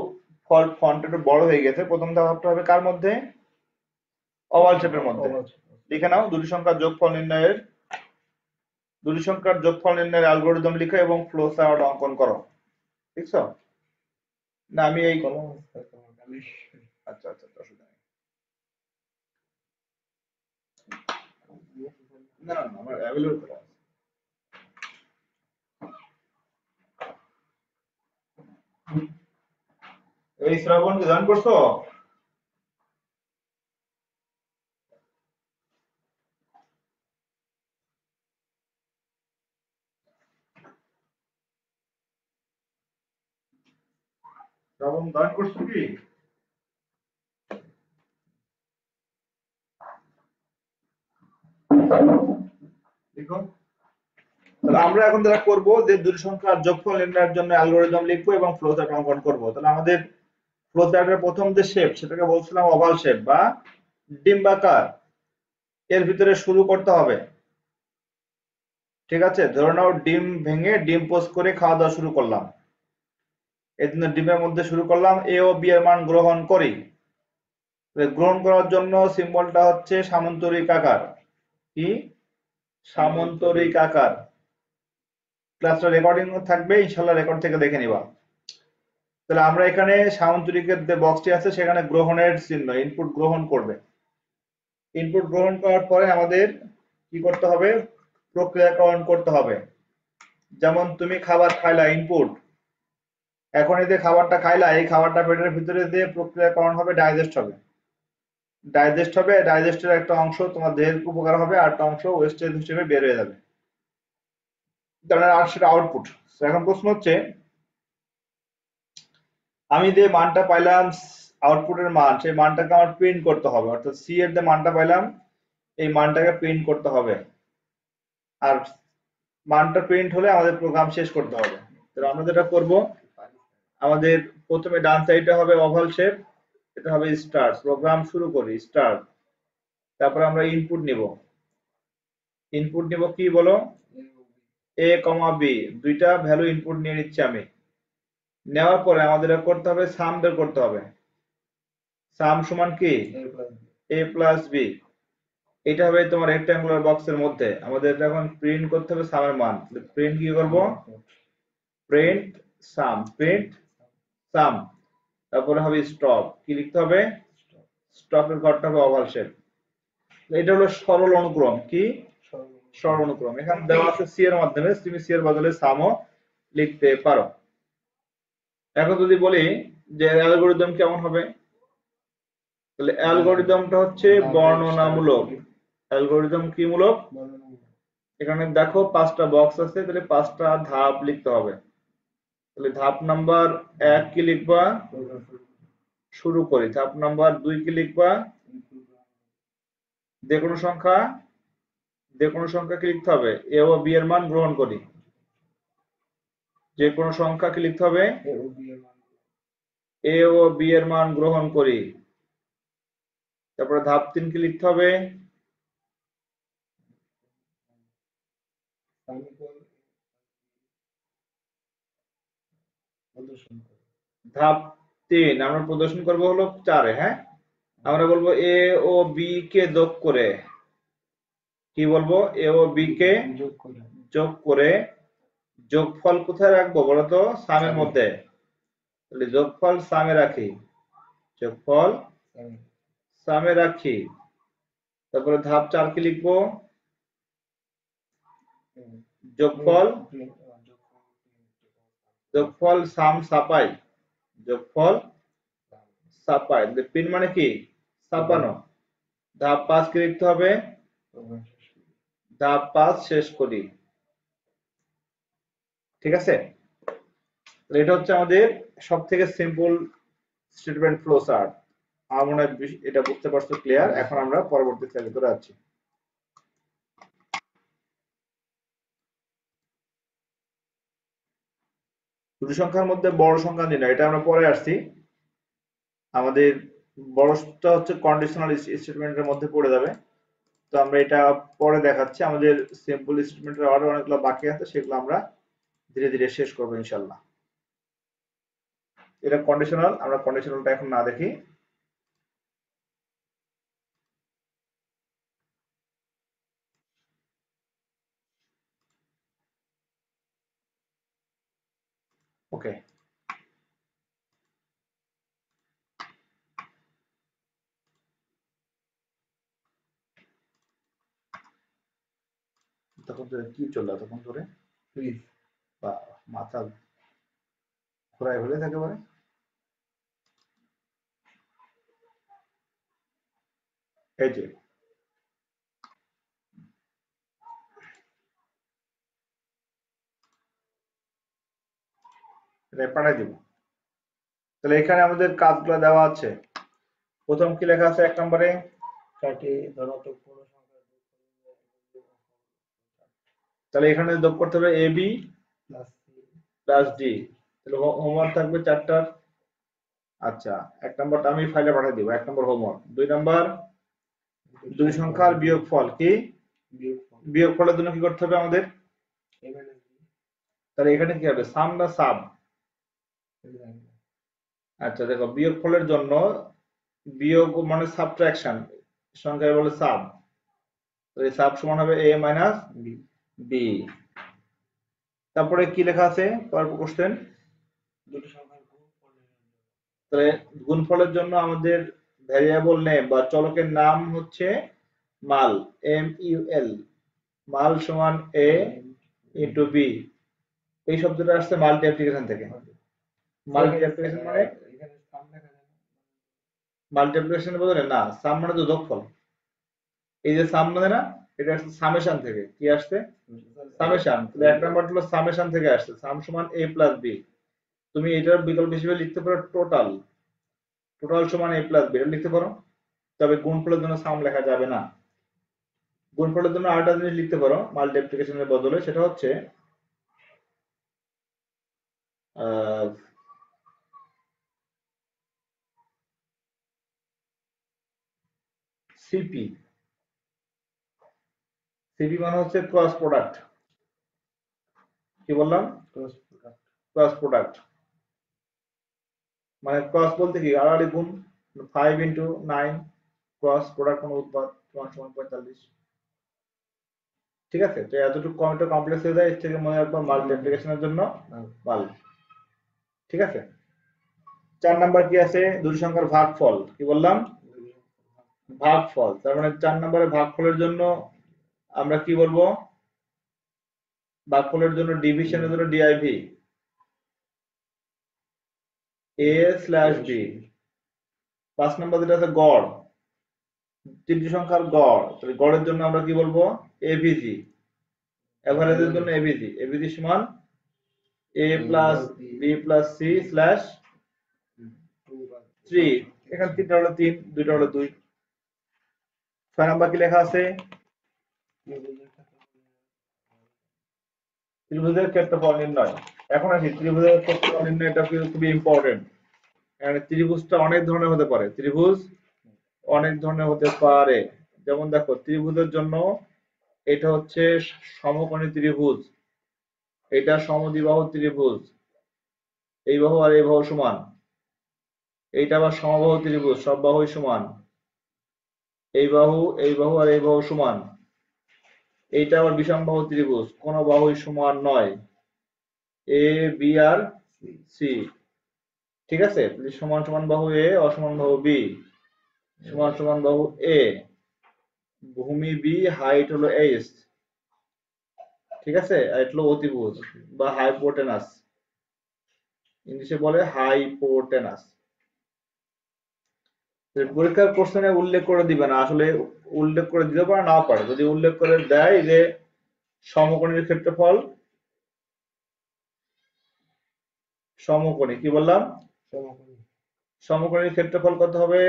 ফন্ট একটু বড় হয়ে গেছে, প্রথম ধাপটা হবে কার মধ্যে? ওভাল শেপের মধ্যে। লিখে নাও দুটি সংখ্যার যোগফল নির্ণয়ের অ্যালগরিদম লিখো এবং ফ্লোচার্ট অঙ্কন করো। ঠিক আছে? না আমি এই আচ্ছা আচ্ছা, অসুবিধা নেই। না না না, আমার অ্যাভেলেবল করা আছে। এই শ্রাবণকে জয়েন করছো? শ্রাবণ জয়েন করছো কি? দেখো, তাহলে আমরা এখন যেটা করবো যে দুটি সংখ্যার যোগফল নির্ণয়ের জন্য অ্যালগরিদম লিখবো এবং ফ্লোচার্ট অঙ্কন করবো। তাহলে আমাদের ফ্লোচার্টের প্রথম যে শেপ সেটাকে বলছিলাম ওভাল শেপ বা ডিম্বাকার। এর ভিতরে শুরু করতে হবে। ঠিক আছে, ধরে নাও ডিম ভেঙে ডিম পোস্ট করে খাওয়া দাওয়া শুরু করলাম। এই জন্য ডিমের মধ্যে শুরু করলাম এ ও বি এর মান গ্রহণ করি। গ্রহণ করার জন্য সিম্বলটা হচ্ছে সামান্তরিক আকার। কি? সামান্তরিক আকার। ক্লাসটা রেকর্ডিং থাকবে, ইনশাল্লাহ রেকর্ড থেকে দেখে নিবা। তাহলে আমরা এখানে সামান্তরিকের যে বক্সটি আছে সেখানে গ্রহণের চিহ্ন, ইনপুট গ্রহণ করবে। ইনপুট গ্রহণ করার পরে আমাদের কি করতে হবে? প্রক্রিয়াকরণ করতে হবে। যেমন তুমি খাবার খাইলা, ইনপুট, এখন এই যে খাবারটা খাইলা, এই খাবারটা পেটের ভিতরে দিয়ে প্রক্রিয়াকরণ হবে, ডাইজেস্ট হবে। ডাইজেস্টের একটা অংশ তোমার দেহের উপকার হবে, আর একটা অংশ ওয়েস্টেজ হিসেবে বের হয়ে যাবে, আর সেটা আউটপুট। এখন প্রশ্ন হচ্ছে, আমি যে মানটা পাইলাম, আউটপুটের মান, সেই মানটাকে আমার প্রিন্ট করতে হবে, অর্থাৎ সি এর যে মানটা পাইলাম এই মানটাকে প্রিন্ট করতে হবে, আর মানটা প্রিন্ট হলে আমাদের প্রোগ্রাম শেষ করতে হবে। তাহলে আমরা যেটা করব, আমাদের প্রথমে ডান সাইডে হবে ওভাল শেপ, এটা হবে স্টার্ট, প্রোগ্রাম শুরু করি, স্টার্ট। তারপর আমরা ইনপুট নিব, কি বলো, এ কমা বি, দুইটা ভ্যালু ইনপুট নিয়ে নিচ্ছি আমি। নেওয়ার পরে আমাদের করতে হবে সাম বের করতে হবে, সাম সমান কি এ প্লাস বি। এটা হবে তোমার রেক্ট্যাঙ্গুলার বক্সের মধ্যে, আমাদের এখন প্রিন্ট করতে হবে সামের মান। প্রিন্ট কি করব, প্রিন্ট সাম, তারপরে হবে স্টপ, কি লিখতে হবে, স্টপের ঘরটা হবে ওভাল শেপ। এটা হলো সরল অনুক্রম, কি সরল অনুক্রম। এখানে দেওয়া আছে সি এর মাধ্যমে, তুমি সি এর বদলে সামও লিখতে পারো। এখন যদি বলি যে অ্যালগরিদম কেমন হবে, তাহলে অ্যালগরিদমটা হচ্ছে বর্ণনামূলক। অ্যালগরিদম কি মূলক, এখানে দেখো 5টা বক্স আছে, তাহলে 5টা ধাপ লিখতে হবে। তাহলে ধাপ নাম্বার 1 কি লিখবা, শুরু করি। ধাপ নাম্বার 2 কি লিখবা, যে কোনো সংখ্যা কি লিখতে হবে, এ ও বি এর মান গ্রহণ করি। যে কোনো সংখ্যা কি লিখতে হবে, এ ও বি এর মান গ্রহণ করি। তারপরে ধাপ 3 কি লিখতে হবে, ধাপ 3 আমরা প্রদর্শন করব হলো 4-এ। হ্যাঁ, আমরা বলবো এ ও বি কে যোগ করে, কি বলবো, এ ও বি কে যোগ করে যোগফল কোথায় রাখবো বলতো, সামের মধ্যে। তাহলে যোগফল সামে রাখি, যোগফল সামে রাখি। তারপরে ধাপ 4 কি লিখবো, যোগফল সাম ছাপাই, যোগফল ছাপাই। পিন মানে কি, ছাপানো। ধাপ 5 কি লিখতে হবে, ধাপ 5 শেষ করি। ঠিক আছে, এটা হচ্ছে আমাদের সব থেকে সিম্পল স্টেটমেন্ট ফ্লো চার্ট। আমার মনে হয় এটা বুঝতে পারছো ক্লিয়ার। এখন আমরা পরবর্তী স্লাইডে চলে যাচ্ছি। দুটি সংখ্যার মধ্যে বড় সংখ্যা নির্ণয়, এটা আমরা পরে আসছি। আমাদের বড়টা হচ্ছে কন্ডিশনাল স্টেটমেন্টের মধ্যে পড়ে যাবে, তো আমরা এটা পরে দেখাচ্ছি। আমাদের সিম্পল স্টেটমেন্টের আরো অনেকগুলো বাকি আছে, সেগুলো আমরা ধীরে ধীরে শেষ করবো ইনশাল্লাহ। এটা কন্ডিশনাল, আমরা কন্ডিশনালটা এখন না দেখি। ওকে, তখন ধরে কি চললো তখন ধরে, বা মাথা ঘোরায় হলে থাকে বলে। এই যে এটা পাঠাই দিব। তাহলে এখানে আমাদের কাজগুলো দেওয়া আছে। প্রথম কি লেখা আছে 1 নম্বরে, তাহলে এখানে যোগ করতে হবে এ বি প্লাস ডি। তাহলে হোমওয়ার্ক থাকবে 4টার। আচ্ছা, 1 নম্বরটা আমি ফাইলে পাঠিয়ে দিব, 1 নম্বর হোমওয়ার্ক। 2 নম্বর, দুই সংখ্যার বিয়োগফল, কি বিয়োগফলের জন্য কি করতে হবে আমাদের, তাহলে এখানে কি হবে, সাম না সাব। আচ্ছা দেখো, বিয়োগফলের জন্য বিয়োগ মানে সাবট্রাকশন, সংখ্যায় বলে সাব। তো এই সাব সমান হবে a মাইনাস বি। তারপরে কি লেখা আছে পরের কোশ্চেন, তাহলে গুণফলের জন্য আমাদের ভ্যারিয়েবল নেম বা চলকের নাম হচ্ছে মাল, এম ইউ এল। মাল সমান a ইন্টু বি, এই শব্দটা আসছে মাল্টি অ্যাপ্লিকেশন থেকে। মাল্টি অ্যাপ্লিকেশন মানে মাল্টি অ্যাপ্লিকেশনের বদলে না, সাম মানে তো যোগফল। এই যে সাম মানে না, এটা আসছে সামেশন থেকে। কি আসছে? সামেশন। এক নাম্বার হলো সামেশন থেকে আসছে, সাম সমান a প্লাস b। তুমি এটার বিকল্প হিসেবে লিখতে পারো টোটাল। টোটাল সমান a প্লাস b এটা লিখতে পারো। তবে গুণফলের জন্য সাম লেখা যাবে না। গুণফলের জন্য আরেকটা জিনিস লিখতে পারো মাল্টি অ্যাপ্লিকেশনের বদলে, সেটা হচ্ছে সিপি। সিপি মানে হচ্ছে ক্রস প্রোডাক্ট। কি বললাম? ক্রস প্রোডাক্ট মানে ক্রস বলতে কি আড়াআড়ি গুণ। 5 ইন্টু 9 ক্রস প্রোডাক্ট কোন উৎপাদ সমান সমান 45। ঠিক আছে, তো এতটুকু কমটা কমপ্লেক্স হয়ে যায়, এর থেকে মনে রাখবো মাল্টি অ্যাপ্লিকেশনের জন্য মাল। ঠিক আছে। 4 নাম্বার কি আছে? দুটি সংখ্যার ভাগফল। কি বললাম? ভাগফল। তার মানে 4 নম্বরে ভাগফলের জন্য আমরা কি বলবো? ভাগফলের জন্য ডিভিশনের জন্য ডিআইভি a স্ল্যাশ বি। 5 নম্বর যেটা আছে গড়, তিনটি সংখ্যার গড়, তাহলে গড়ের জন্য আমরা কি বলবো? এভিজি। এভারেজের জন্য এভিজি। এভিজি সমান a plus B plus C slash 3। এখানে তিনটা হলো 3, দুইটা হলো 2। 6 নাম্বার কি লেখা আছে? ত্রিভুজের ক্ষেত্রফল নির্ণয়। এখন আসি ত্রিভুজের ক্ষেত্রফল নির্ণয়, এটা খুবই ইম্পর্টেন্ট। এখানে ত্রিভুজটা অনেক ধরনের হতে পারে। ত্রিভুজ অনেক ধরনের হতে পারে। যেমন দেখো, ত্রিভুজের জন্য এটা হচ্ছে সমকোণী ত্রিভুজ, এটা সমদ্বিবাহু ত্রিভুজ, এই বাহু আর এই বাহু সমান। এইটা আবার সমবাহু ত্রিভুজ, সব বাহুই সমান। এই বাহু, এই বাহু আর এই বাহু সমান। এইটা আবার বিষমবাহু ত্রিভুজ, কোন বাহুই সমান নয়। A B R C. ঠিক আছে, সমান সমান বাহু এ, অসমান বাহু বি, সমান সমান বাহু এ, ভূমি বি, হাইট হলো এইচ। ঠিক আছে, আর এটা হলো অতিভুজ বা হাইপোটেনাস, ইংলিশে বলে হাইপোটেনাস। পরীক্ষার কোশ্চেনে উল্লেখ করে দিবে না, আসলে উল্লেখ করে দিতে পারে নাও পারে। যদি উল্লেখ করে দেয় যে সমকোণীর ক্ষেত্রফল, সমকোণী কি বললাম? সমকোণীর ক্ষেত্রফল কত হবে?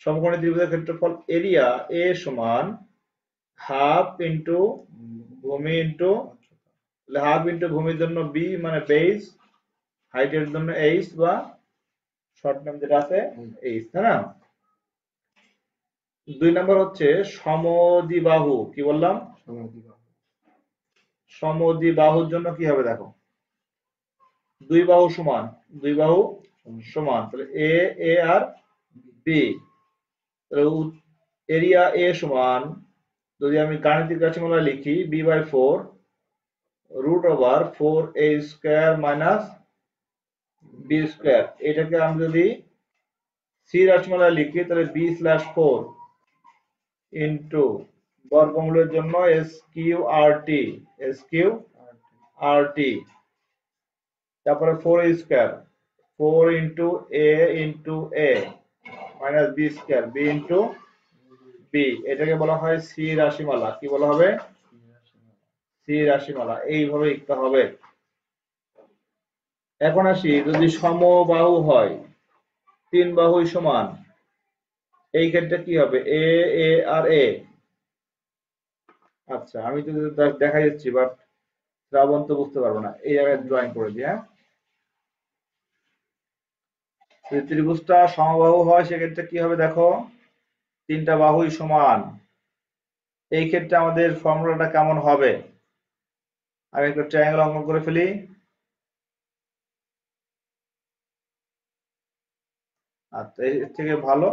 সমকোণী ত্রিভুজের ক্ষেত্রফল এরিয়া এ সমান হাফ ইন্টু ভূমি ইন্টু, হাফ ইন্টু ভূমির জন্য বি মানে বেস, হাইটের জন্য এইচ বা শর্ট নাম যেটা আছে এইচ, তাই না? 2 নম্বর হচ্ছে সমদ্বিবাহু। কি বললাম? সমদ্বিবাহুর জন্য কি হবে দেখো, দুই বাহু সমান, দুই বাহু সমান, তাহলে এ, এ আর বি। তাহলে এরিয়া এ সমান, যদি আমি গাণিতিক রাশিমালা লিখি, B by 4 root over 4a square minus B square. এটাকে আমি যদি সি রাশিমালা লিখি, তাহলে বি স্ল্যাশ 4 ইন্টু বর্গমূলের জন্য S Q R T, S Q R T, তারপরে 4 square, 4 into A minus B square, B into B. এটাকে বলা হয় সি রাশিমালা। কি বলা হবে? সি রাশিমালা। এইভাবে লিখতে হবে। এখন আসি, যদি সমবাহু হয়, তিন বাহুই সমান, এই ক্ষেত্রে কি হবে? এ, এ আর এ। আচ্ছা, আমি তো দেখা যাচ্ছি, বাট শ্রাবণ তো বুঝতে পারবো না। এই জায়গায় ড্রয়িং করে দিই। হ্যাঁ, যদি ত্রিভুজটা সমবাহু হয় সেক্ষেত্রে কি হবে দেখো, তিনটা বাহুই সমান। এই ক্ষেত্রে আমাদের ফর্মুলাটা কেমন হবে? আমি একটা ট্রায়াঙ্গেল অঙ্কন করে ফেলি। আচ্ছা, এর থেকে ভালো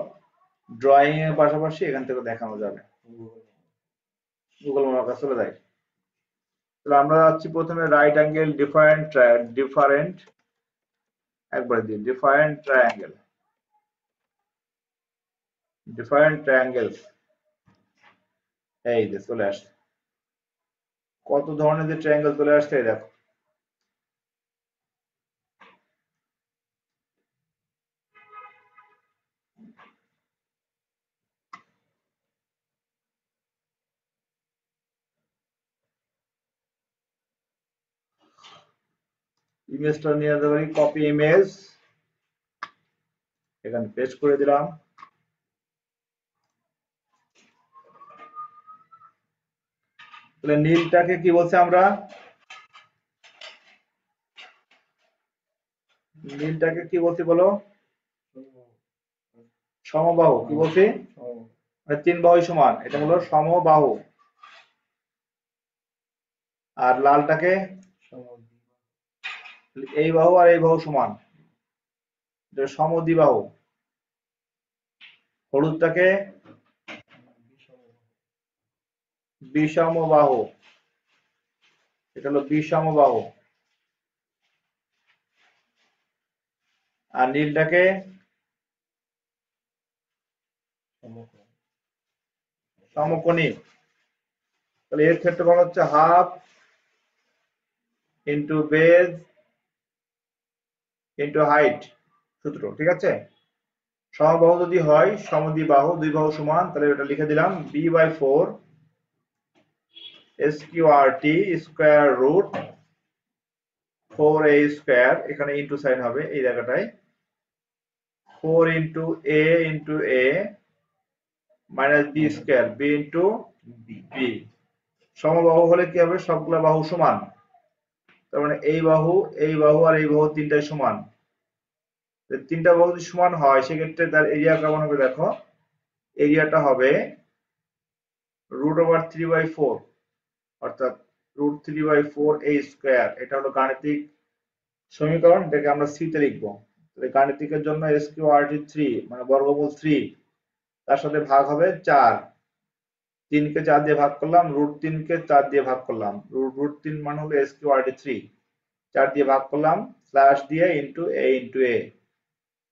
ড্রয়িং এর পাশাপাশি এখান থেকে দেখানো যাবে। গুগল মামার কাছে চলে যায়। তাহলে আমরা যাচ্ছি প্রথমে রাইট অ্যাঙ্গেল ডিফারেন্ট একবার দিই, ডিফারেন্ট ট্রায়াঙ্গেলস, এই যে চলে আসছে। কত ধরনের যে ট্রায়াঙ্গেল চলে আসছে এই দেখো। ইমেজটা নিয়ে যেতে পারি, কপি ইমেজ, এখানে পেস্ট করে দিলাম। তাহলে নীলটাকে কি বলছি আমরা? নীলটাকে কি বলছি বলো? সমবাহু। কি বলছি? মানে তিন বাহুই সমান, এটা হলো সমবাহু। আর লালটাকে এই বাহু আর এই বাহু সমান, এটা সমদ্বিবাহু। হলুদটাকে বিষমবাহু, এটা হলো বিষমবাহু। আর নীলটাকে সমকোণী। তাহলে এর ক্ষেত্রফল হচ্ছে half into base into height সূত্র, ঠিক আছে? সমবাহু যদি হয়, সমদ্বিবাহু, দুই বাহু সমান, তাহলে এটা লিখে দিলাম b/4 sqrt square root 4a square, এখানে ইনটু সাইন হবে এই জায়গাটায়, 4 into a minus b square, b into b। সমবাহু হলে কি হবে? সবগুলা বাহু সমান, তার মানে এই বাহু, এই বাহু আর এই বাহু তিনটাই সমান। তিনটা বাহু যদি সমান হয় সেক্ষেত্রে তার এরিয়া কেমন হবে দেখো। এরিয়াটা হবে √3/4, অর্থাৎ √3/4 a স্কয়ার। এটা হলো গাণিতিক সমীকরণ, এটাকে আমরা সি তে লিখবো। তাহলে গাণিতিকের জন্য SQRT 3 মানে বর্গমূল 3, তার সাথে ভাগ হবে 4। 3 কে 4 দিয়ে ভাগ করলাম, √3 কে 4 দিয়ে ভাগ করলাম, √3 মানে হলো SQRT 3, 4 দিয়ে ভাগ করলাম, স্ল্যাশ দিয়ে ইনটু a।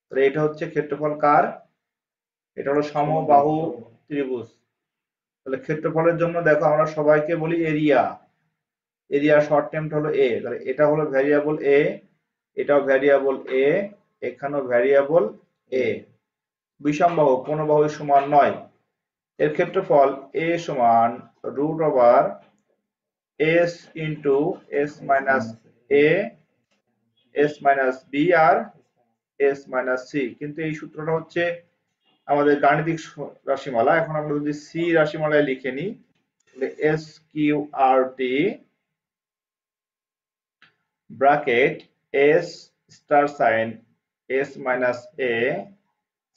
তাহলে এটা হচ্ছে ক্ষেত্রফল কার? এটা হলো সমবাহু ত্রিভুজ। তাহলে ক্ষেত্রফলের জন্য দেখো আমরা সবাইকে বলি এরিয়া, এরিয়া শর্ট টার্মটা হলো এ। তাহলে এটা হলো ভ্যারিয়েবল এ, এটাও ভ্যারিয়েবল এ, এখানেও ভ্যারিয়েবল এ। বিষমবাহু, কোনো বাহু সমান নয়। এর ক্ষেত্রফল এ সমান √s into s minus a, s minus b আর s মাইনাস c। কিন্তু এই সূত্রটা হচ্ছে আমাদের গাণিতিক রাশিমালা। এখন আমরা যদি সি রাশিমালায় লিখে নিই, তাহলে SQRT bracket s star sign s minus a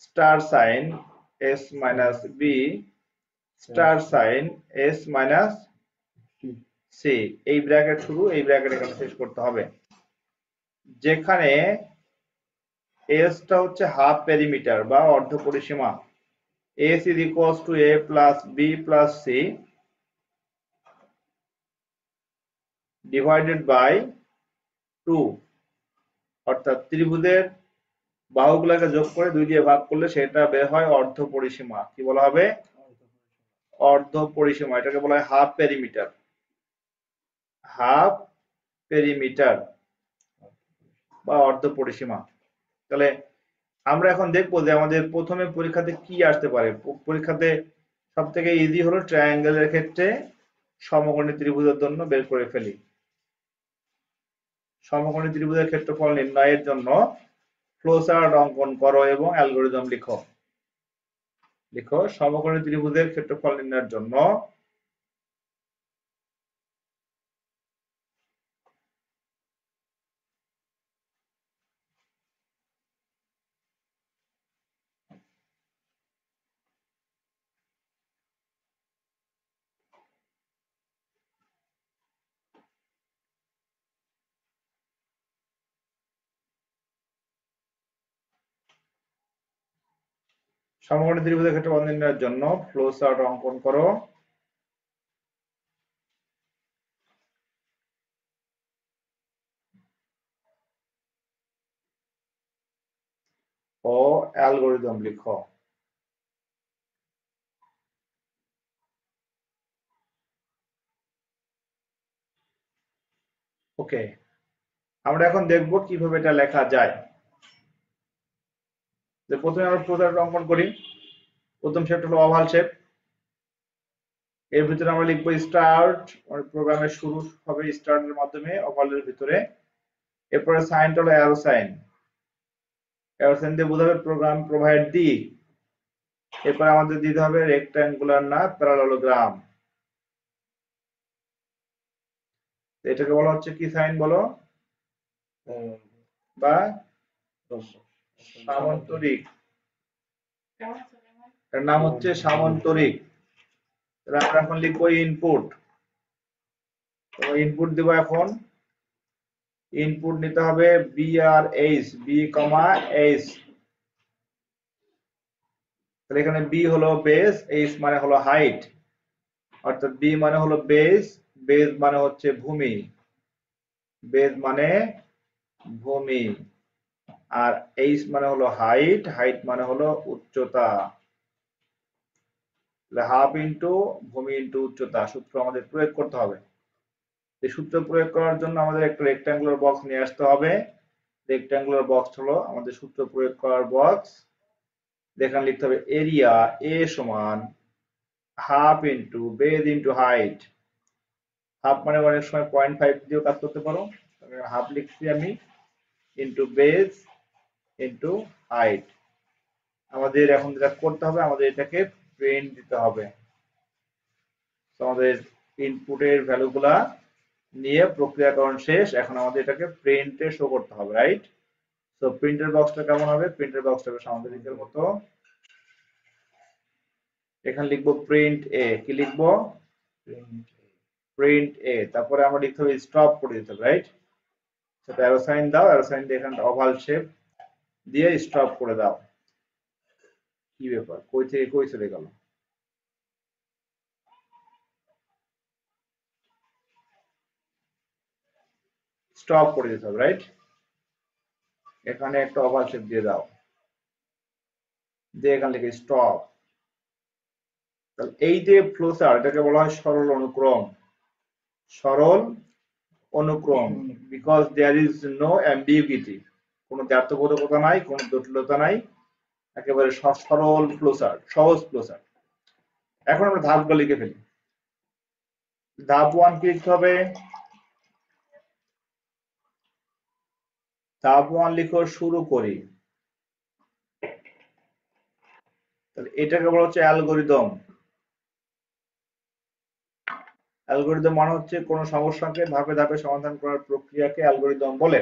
star sign s minus b star sign s minus c, এই ব্র্যাকেট শুরু, এই ব্র্যাকেট এখানে শেষ করতে হবে। যেখানে s টা হচ্ছে হাফ পেরিমিটার বা অর্ধ পরিসীমা, s is equals to a plus b plus c divided by 2, অর্থাৎ ত্রিভুজের বাহুগুলোকে যোগ করে 2 দিয়ে ভাগ করলে সেটা বের হয় অর্ধ পরিসীমা। কি বলা হবে? অর্ধ পরিসীমা। এটাকে বলা হয় হাফ পেরিমিটার, হাফ পেরিমিটার বা অর্ধ পরিসীমা। তাহলে আমরা এখন দেখবো যে আমাদের প্রথমে পরীক্ষাতে কি আসতে পারে। পরীক্ষাতে সব থেকে ইজি হলো ট্রায়াঙ্গেলের ক্ষেত্রে সমকোণী ত্রিভুজের জন্য বের করে ফেলি। সমকোণী ত্রিভুজের ক্ষেত্রফল নির্ণয়ের জন্য ফ্লোচার্ট অঙ্কন করো এবং অ্যালগরিদম লিখো। লিখো সমকোণী ত্রিভুজের ক্ষেত্রফল নির্ণয়ের জন্য সমকোণী ত্রিভুজের ক্ষেত্রফল নির্ণয়ের জন্য ফ্লোচার্ট অঙ্কন করো। ও অ্যালগরিদম লিখো। ওকে, আমরা এখন দেখব কিভাবে এটা লেখা যায়। যে প্রথমে আমরা প্রোডাক্ট অঙ্কন করি। প্রথম শেপ হলো ওভাল শেপ। এর ভিতরে আমরা লিখবো স্টার্ট, প্রোগ্রামের শুরু হবে স্টার্টের মাধ্যমে ওভালের ভিতরে। এরপরে সাইনটা হলো অ্যারো সাইন। অ্যারো সাইন দিয়ে বোঝাবে প্রোগ্রাম প্রোভাইড দি। এরপর আমাদের দিতে হবে রেক্ট্যাঙ্গুলার না প্যারালেলোগ্রাম। এটাকে বলা হচ্ছে কি সাইন বলো, বা সামান্তরিক। এর নাম হচ্ছে সামান্তরিক। তাহলে আমরা এখন লিখবো ইনপুট। ইনপুট দিব এখন। ইনপুট নিতে হবে বি আর এইচ, বি কমা এইচ। তাহলে এখানে বি হলো বেস, এইচ মানে হলো হাইট। অর্থাৎ বি মানে হলো বেস, বেস মানে হচ্ছে ভূমি, বেস মানে ভূমি। আর এইচ মানে হলো হাইট, হাইট মানে হলো উচ্চতা। হাফ ইন্টু ভূমি ইন্টু উচ্চতা সূত্র আমাদের প্রয়োগ করতে হবে। এই সূত্র প্রয়োগ করার জন্য আমাদের একটা রেক্ট্যাঙ্গুলার বক্স নিয়ে আসতে হবে। রেক্ট্যাঙ্গুলার বক্স হলো আমাদের সূত্র প্রয়োগ করার বক্স। এখানে লিখতে হবে এরিয়া এ সমান half into base into height. Half মানে অনেক সময় 0.5 দিয়েও কাজ করতে পারো, হাফ লিখছি আমি, ইন্টু বেজ ইন্টু হাইট। আমাদের এখন যেটা করতে হবে, আমাদের এটাকে প্রিন্ট দিতে হবে। আমাদের ইনপুটের ভ্যালুগুলা নিয়ে প্রক্রিয়াকরণ শেষ, এখন আমাদের এটাকে প্রিন্টে শো করতে হবে, রাইট? তো প্রিন্টের বক্সটা কেমন হবে? প্রিন্টের বক্সটা হবে সামান্তরিকের মতো। এখানে লিখবো প্রিন্ট এ। কি লিখবো? প্রিন্ট এ। তারপরে আমরা লিখতে হবে স্টপ করে দিতে হবে, রাইট? সেটা অ্যারো সাইন দাও, অ্যারো সাইন দিয়ে এখানে ওভাল শেপ দিয়ে স্টপ করে দাও। কি ব্যাপার, কই থেকে কই চলে গেল? স্টপ করে দিতে হবে, রাইট? এখানে একটা ওভাল শেপ দিয়ে দাও, দিয়ে এখানে লিখে স্টপ। এই যে ফ্লো চার্ট, এটাকে বলা হয় সরল অনুক্রম। সরল অনুক্রম, because there is no ambiguity. কোনো দ্ব্যর্থবোধকতা নাই, কোনো জটিলতা নাই, একেবারে সরল ফ্লো চার্ট, সহজ ফ্লো চার্ট। এখন আমরা ধাপগুলো লিখে ফেলি। ধাপ 1 কি লিখতে হবে? ধাপ 1 লিখো শুরু করি। তাহলে এটাকে বলা হচ্ছে অ্যালগরিদম। অ্যালগরিদম মানে হচ্ছে কোন সমস্যাকে ধাপে ধাপে সমাধান করার প্রক্রিয়াকে অ্যালগরিদম বলে।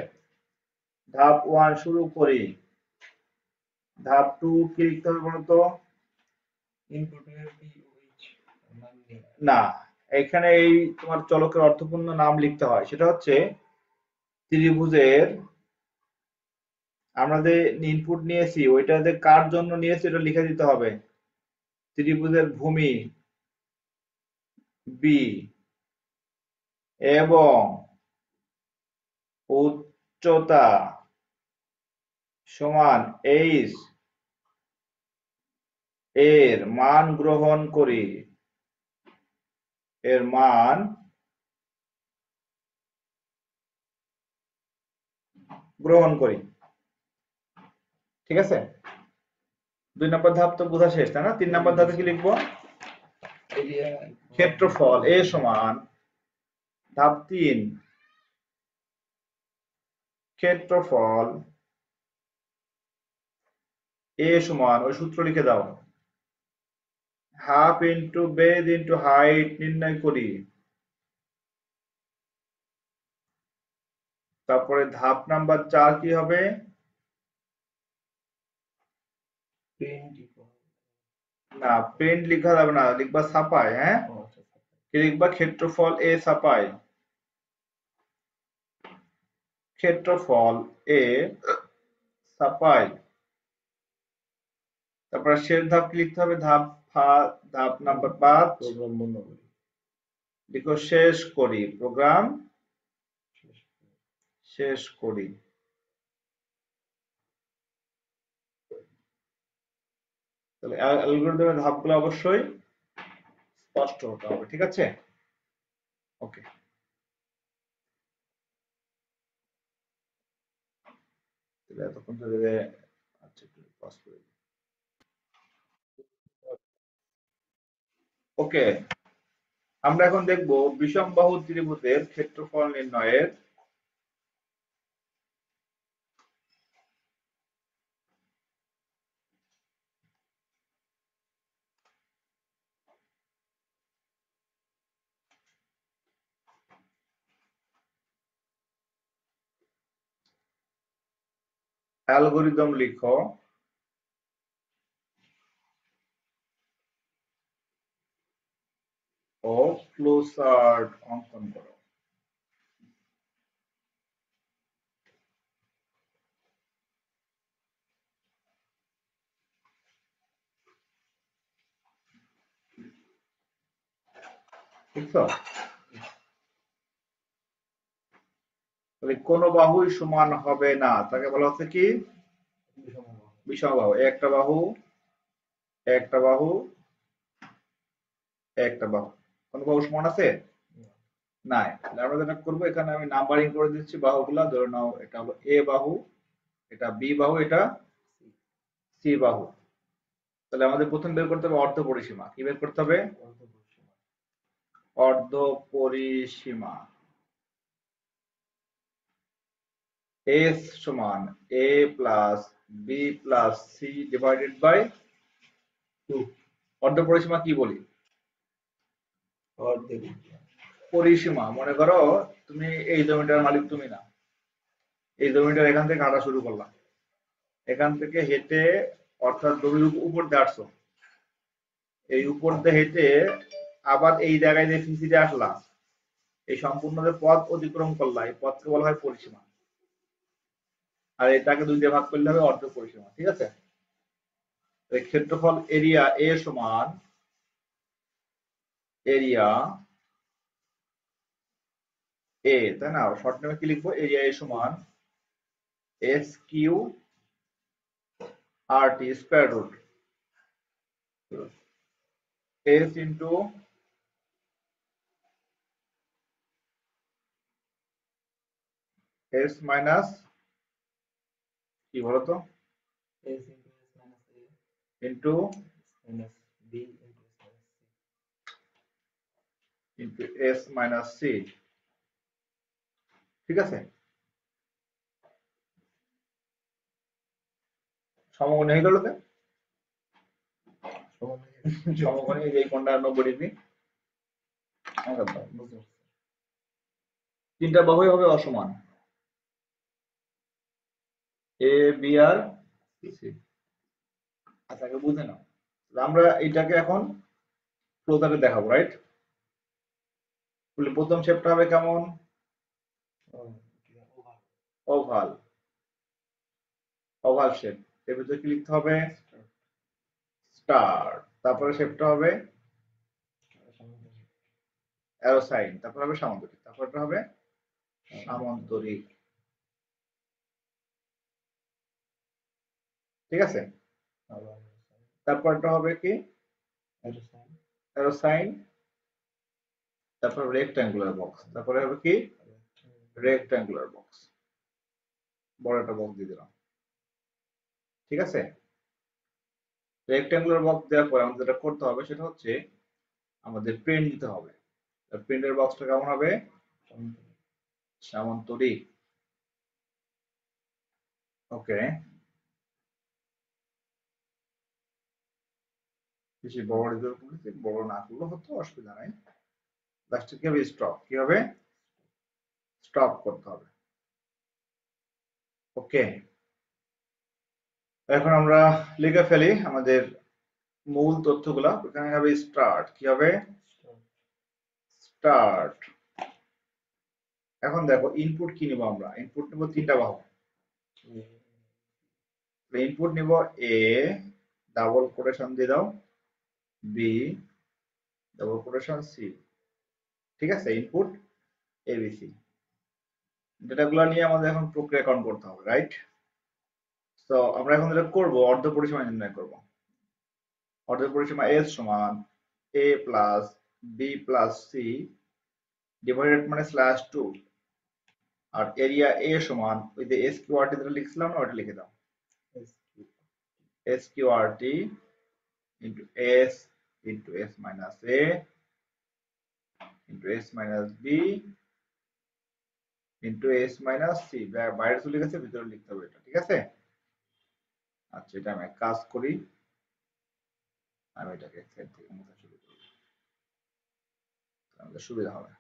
ধাপ 1 শুরু করি। ধাপ 2 কি লিখতে হবে বলতো? না, এখানে এই তোমার চলকের অর্থপূর্ণ নাম লিখতে হয়। সেটা হচ্ছে ত্রিভুজের, আমরা যে ইনপুট নিয়েছি ওইটা যে কার জন্য নিয়েছি এটা লিখে দিতে হবে। ত্রিভুজের ভূমি বি এবং উচ্চতা সমান এইচ এর মান গ্রহণ করি। এর মান গ্রহণ করি। ঠিক আছে? 2 নম্বর ধাপ তো বোঝা শেষ, তাই না? 3 নম্বর ধাপে কি লিখবো? ক্ষেত্রফল এ সমান, ধাপ 3, ক্ষেত্রফল এ সমান, ওই সূত্র লিখে দাও, half into base into height নির্ণয় করি। তারপরে ধাপ নাম্বার 4 কি হবে? না, প্রিন্ট লিখা যাবে না, লিখবা ছাপায়। হ্যাঁ, কি লিখবা? ক্ষেত্রফল এ ছাপায়। ক্ষেত্রফল এ ছাপায়। তারপরে শেষ ধাপ কি লিখতে হবে? ধাপ নাম্বার 5, লিখো শেষ করি, প্রোগ্রাম শেষ করি। তাহলে অ্যালগরিদমের ধাপগুলো অবশ্যই স্পষ্ট হতে হবে। ঠিক আছে? ওকে। এতক্ষণ ধরে আচ্ছা একটু পজ করে দিই। ওকে, আমরা এখন দেখব বিষমবাহু ত্রিভুজের ক্ষেত্রফল নির্ণয়ের অ্যালগরিদম লিখো ও ফ্লোচার্ট অঙ্কন করো। বুঝছো? তাহলে কোন বাহুই সমান হবে না তাকে বলা হচ্ছে কি বিষমবাহু। একটা বাহু, একটা বাহু, একটা বাহু। কোন বাহু সমান আছে? নাই। তাহলে আমরা যেটা করবো, এখানে আমি নাম্বারিং করে দিচ্ছি বাহুগুলা। ধরে নাও এটা হলো এ বাহু, এটা বি বাহু, এটা সি বাহু। তাহলে আমাদের প্রথম বের করতে হবে অর্ধ পরিসীমা। কি বের করতে হবে? অর্ধ পরিসীমা। এস সমান A plus B plus C divided by 2। অর্ধ পরিসীমা কি বলি? পরিসীমা। মনে করো তুমি এই জমিটার মালিক তুমি না, এই জমিটার এখান থেকে হাঁটা শুরু করলাম, এখান থেকে হেঁটে অর্থাৎ জমির উপর দিয়ে আসছো, এই উপর দিয়ে হেঁটে আবার এই জায়গায় যে সিসিতে আসলাম, এই সম্পূর্ণ যে পথ অতিক্রম করলা, এই পথকে বলা হয় পরিসীমা। আর এটাকে দুই দিয়ে ভাগ করলে হবে অর্ধ পরিসীমা। ঠিক আছে? ক্ষেত্রফল এরিয়া এ সমান এরিয়া এ, তাই না? শর্ট নেমে কি লিখবো? এরিয়া এ সমান S Q R T square root S into S minus কি বলতো into into S minus C. ঠিক আছে? সমকোণ হয়ে গেল। সমকোণী এই কোণটা 90 ডিগ্রি। তিনটা বাহুই হবে অসমান, এ বি আর সি। আচ্ছা আগে বুঝে নাও। আমরা এটাকে এখন ক্লোজারে দেখাবো, রাইট? প্রথম শেপটা হবে কেমন? ওভাল। Oval shape. এর ভিতরে কি লিখতে হবে? স্টার। তারপরে শেপটা হবে অ্যারো সাইন, তারপর হবে সামান্তরিক, তারপরটা হবে সামান্তরিক। ঠিক আছে? তারপরটা হবে কি? অ্যারো সাইন, তারপর রেক্ট্যাঙ্গুলার বক্স, তারপরে হবে কি? Rectangular box. বড় একটা বক্স দিয়ে দিলাম। ঠিক আছে? রেক্ট্যাঙ্গুলার বক্স দেওয়ার পরে আমাদের যেটা করতে হবে সেটা হচ্ছে আমাদের প্রিন্ট দিতে হবে। প্রিন্টের বক্সটা কেমন হবে? সামান্তরিক। ওকে, বেশি বড় রেজাল্ট করেছি, বড় না করলেও হতো, অসুবিধা নাই। লাস্টে কি হবে? স্টপ। কি হবে? স্টপ করতে হবে। ওকে, এখন আমরা লিখে ফেলি আমাদের মূল তথ্যগুলা। এখানে হবে স্টার্ট। কি হবে? স্টার্ট। এখন দেখো ইনপুট কি নিব? আমরা ইনপুট নিব তিনটা বাহু। ইনপুট নিব এ, ডাবল কোটেশন দিয়ে দাও, বি, ডাবল কোটেশন সি। ঠিক আছে? Input ABC. ডেটাগুলো নিয়ে আমাদের এখন প্রক্রিয়াকরণ করতে হবে, রাইট? তো আমরা এখন যেটা করব, অর্ধ পরিসীমা নির্ণয় করব। অর্ধ পরিসীমা এস সমান A plus B plus C divided মানে স্ল্যাশ 2। আর এরিয়া এ সমান ওই যে এস কিউ আর টি যেটা লিখছিলাম না ওটা লিখে দাও, S Q R T into S minus A into S minus B into S minus C. বাইরে চলে গেছে, ভিতরে লিখতে হবে এটা, ঠিক আছে? আচ্ছা, এটা আমি এক কাজ করি, আমি এটাকে সাইড থেকে মুছা শুরু করি, আমাদের সুবিধা হবে।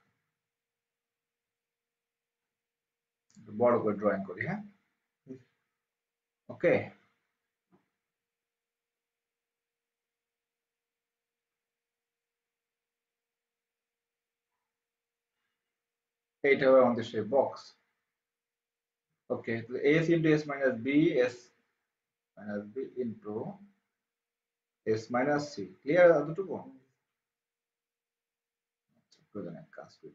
বড় করে ড্রয়িং করি, হ্যাঁ, ওকে। এইটা হবে আমাদের সেই বক্স। ওকে, তো S into S minus B, S minus B into S minus C, clear এতটুকু? আচ্ছা, প্রয়োজন এক কাজ করি,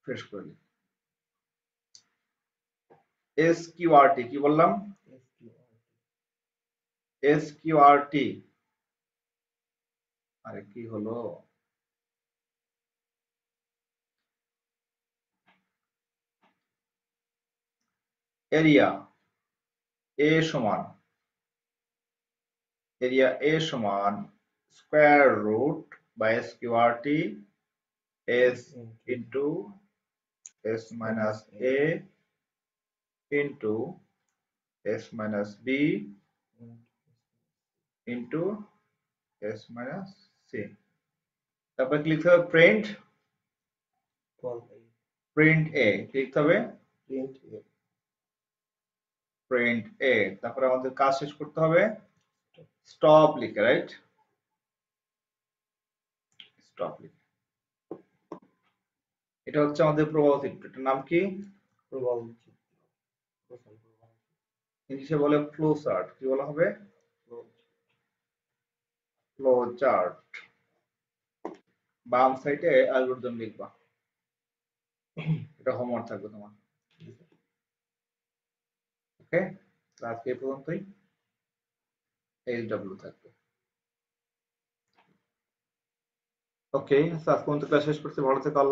ফ্রেশ করে নিই। এস কিউ আর টি কি বললাম? এস কিউ আর টি, আরে কি হলো? এরিয়া এ সমান square root by S Q R T S into S minus A into S minus B into S minus C. তারপরে কি লিখতে হবে? প্রিন্ট এ লিখতে হবে, প্রিন্ট এ। তারপরে আমাদের কাজ শেষ করতে হবে স্টপ লিখে, রাইট? স্টপ লিখে। এটা হচ্ছে আমাদের প্রবাহ চিত্র, এটার নাম কি? ইংলিশে বলে ফ্লো চার্ট। কি বলা হবে? Flow chart. বাম সাইডে অ্যালগরিদম লিখবা, এটা হোমওয়ার্ক থাকবে তোমার, ওকে? আজকে এই পর্যন্তই, এইচডব্লিউ থাকবে, ওকে? আজকে পর্যন্ত ক্লাস শেষ করতে, ভালো থেকো, আল্লাহ।